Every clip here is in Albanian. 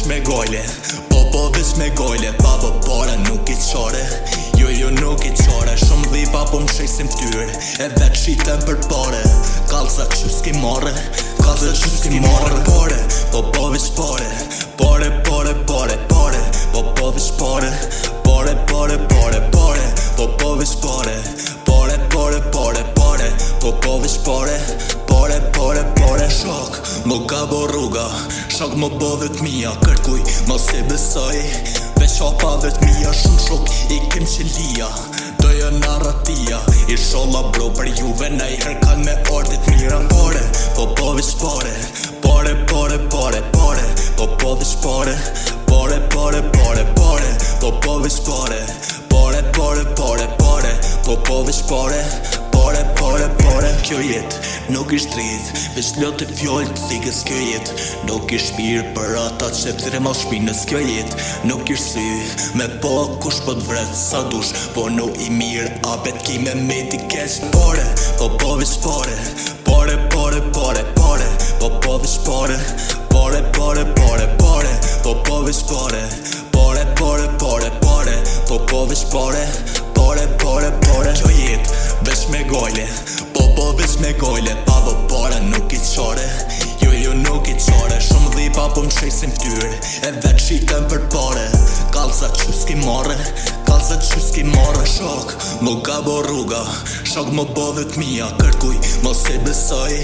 me gojle, po veç me gojle. Baba para nuk I qare, jo nuk I qare. Shumë dhipa po m'shej si m'ftyre, e vet shiten për pare. Kalza që s'ki marre, kalza që s'ki marre. Pare, po veç pare, pare, pare, pare, pare. Po veç pare, pare, pare, pare, pare. Po veç pare, pare, pare, pare, pare. Po veç pare, pare, pare, pare. Shok, më ka bo rruga, shok më bo vet mija. Kërkuj, mos e besoj, veç hapave t'mija. Shumë shok I kem qelia, doja narratia. Inshallah bro për juve na I herkan me ordit mira. Pare, po veç pare, pare, pare, pare, pare. Po veç pare, pare, pare, pare, pare. Po veç pare, pare, pare, pare, pare. Po veç pare, pare, pare, pare. Kjo jet nuk ish drit, veç lot e fjoll të thikës. Kjo jet nuk ish mirë për ata që ptire mal shpinës. Kjo jet nuk ish sy, me po kush po t'vret sa dush. Po nuk I mirë, apet ki me ti keq. Pare, po veç pare, pare, pare, pare, pare. Po veç pare, pare, pare, pare, pare. Po veç pare, pare, pare, pare, pare. Po veç pare, pare, pare, pare. Kjo jet veç me gojle, po veç me gojle. Baba para nuk I qare, jo nuk I qare. Shumë dhipa po m'shej si m'ftyre, e vet shiten për pare. Kalza që s'ki marre, kalza që s'ki marre. Shok, më ka bo rruga, shok më bo vet mija. Kërkuj, mos e besoj,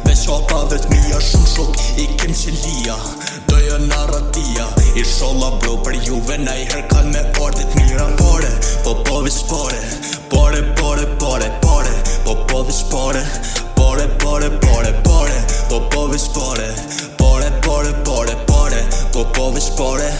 veç hapave t'mija. Shumë shok I kem qelia, doja narratia. Inshallah bro për juve na I herkan me ordit mira. Pare, po veç pare, pare, pare, pare, pare. Po veç pare, pare, pare, pare, pare. Po veç pare, pare, pare, pare, pare. Po veç pare,